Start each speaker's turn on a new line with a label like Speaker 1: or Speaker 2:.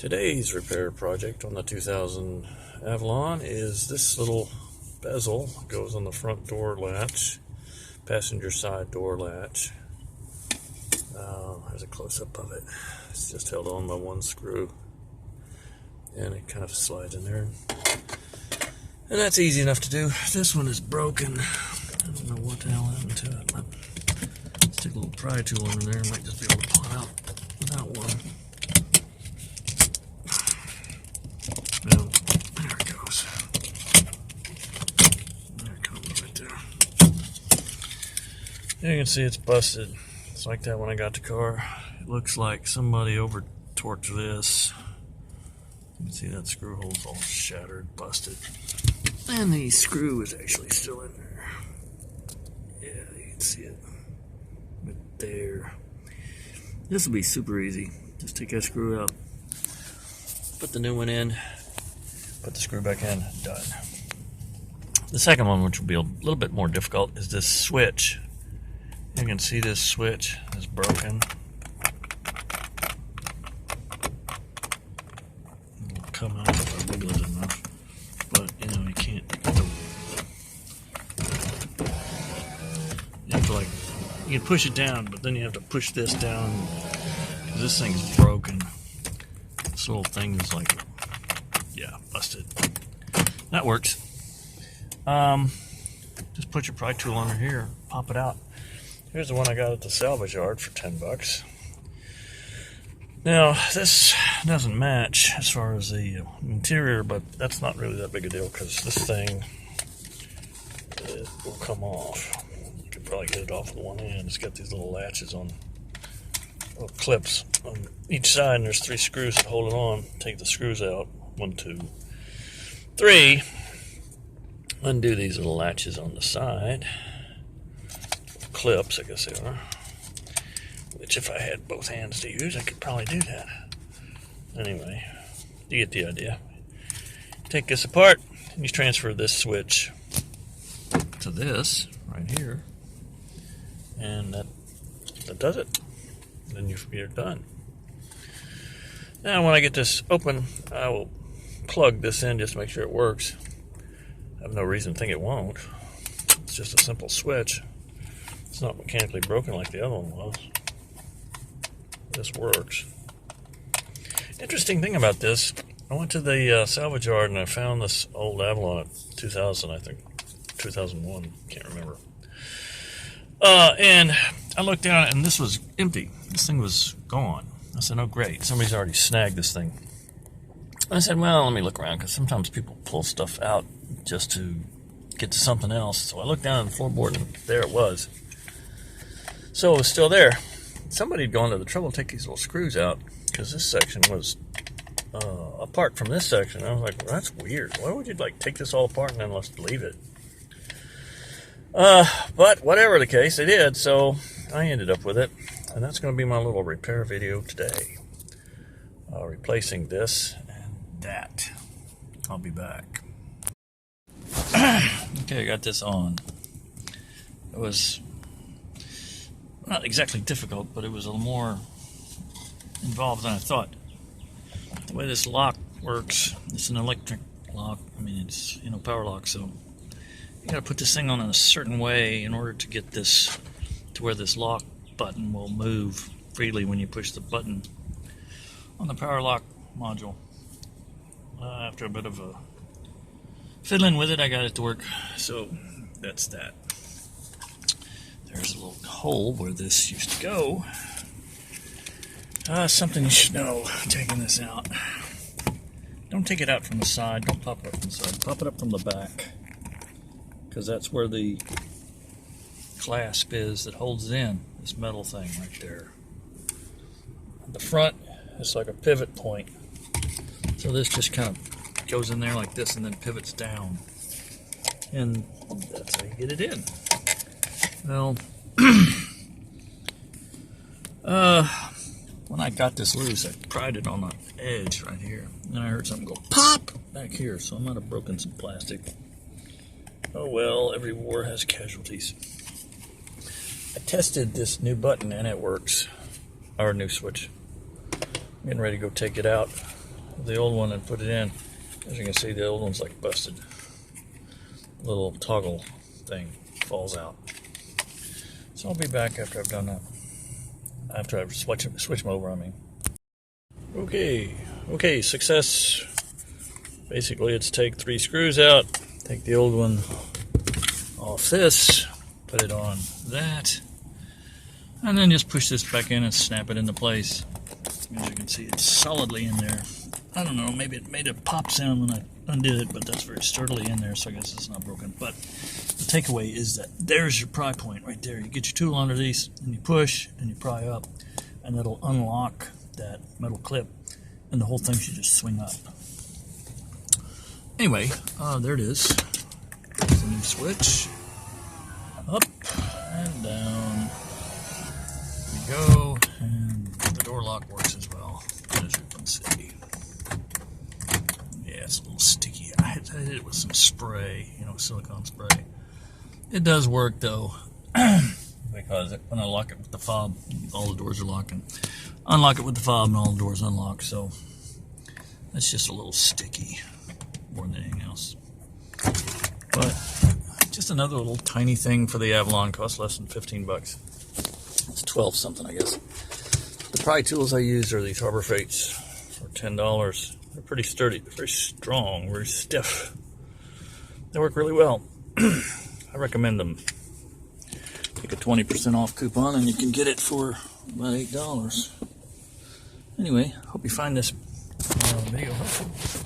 Speaker 1: Today's repair project on the 2000 Avalon is this little bezel goes on the front door latch, passenger side door latch. There's a close-up of it. It's just held on by one screw and it kind of slides in there, and that's easy enough to do. This one is broken. I don't know what the hell happened to it, but let's take a little pry tool in there. Might just be able to pull it out without one. Well, there it goes. There it comes right there. You can see it's busted. It's like that when I got the car. It looks like somebody over torqued this. You can see that screw hole's all shattered, busted. And the screw is actually still in there. Yeah, you can see it. Right there. This will be super easy. Just take that screw out, put the new one in, put the screw back in, done. The second one, which will be a little bit more difficult, is this switch. You can see this switch is broken. It'll come out if I wiggle it enough, but you know, you can't. You have to, like, you can push it down, but then you have to push this down because this thing's broken. This little thing is like, yeah, busted. That works. Just put your pry tool under here, pop it out. Here's the one I got at the salvage yard for $10. Now, this doesn't match as far as the interior, but that's not really that big a deal because this thing will come off. You can probably get it off with one hand. It's got these little latches on, little clips on each side, and there's 3 screws that hold it on. Take the screws out. 1, 2, 3. Undo these little latches on the side. Clips, I guess they are. Which, if I had both hands to use, I could probably do that. Anyway, you get the idea. Take this apart, and you transfer this switch to this right here, and that does it. Then you're done. Now, when I get this open, I will plug this in just to make sure it works. I have no reason to think it won't. It's just a simple switch. It's not mechanically broken like the other one was. This works. Interesting thing about this, I went to the salvage yard and I found this old Avalon at 2000, I think, 2001, can't remember. And I looked down and this was empty. This thing was gone. I said, oh great, somebody's already snagged this thing. I said, well, let me look around, because sometimes people pull stuff out just to get to something else. So I looked down at the floorboard and there it was. So it was still there. Somebody had gone to the trouble to take these little screws out, because this section was apart from this section. I was like, well, that's weird. Why would you take this all apart and then let's leave it? But whatever the case, they did, so I ended up with it. And that's going to be my little repair video today. Replacing this and that. I'll be back. Okay, I got this on. It was not exactly difficult, but it was a little more involved than I thought. The way this lock works, it's an electric lock. I mean, it's, power lock, so you got to put this thing on in a certain way in order to get this to where this lock button will move freely when you push the button on the power lock module. After a bit of a fiddling with it, I got it to work, so that's that. There's a little hole where this used to go. Something you should know, taking this out. Don't take it out from the side. Don't pop it up from the side. Pop it up from the back, because that's where the clasp is that holds it in, this metal thing right there. The front is like a pivot point. So this just kind of goes in there like this and then pivots down. And that's how you get it in. Well, when I got this loose, I pried it on the edge right here. And then I heard something go pop back here, so I might have broken some plastic. Oh well, every war has casualties. I tested this new button and it works. Our new switch. I'm getting ready to go take it out. the old one and put it in. As you can see, the old one's like busted. Little toggle thing falls out. So I'll be back after I've done that. After I've switch them over, I mean. Okay, success. Basically, it's take 3 screws out, take the old one off this, put it on that, and then just push this back in and snap it into place. As you can see, it's solidly in there. I don't know, maybe it made a pop sound when I undid it, but that's very sturdily in there, so I guess it's not broken. But the takeaway is that there's your pry point right there. You get your tool under these, and you push, and you pry up, and it'll unlock that metal clip, and the whole thing should just swing up. Anyway, there it is. There's the new switch. Up and down. There we go, and the door lock works as well, as you can see. Yeah, it's a little sticky. I hit it with some spray, silicone spray. It does work though, because when I lock it with the fob, all the doors are locking. Unlock it with the fob and all the doors unlock, so that's just a little sticky more than anything else. But just another little tiny thing for the Avalon, costs less than 15 bucks. It's 12 something, I guess. The pry tools I use are these Harbor Freights for $10. They're pretty sturdy, they're very strong, very stiff. They work really well. I recommend them. Take a 20% off coupon and you can get it for about $8. Anyway, hope you find this video helpful.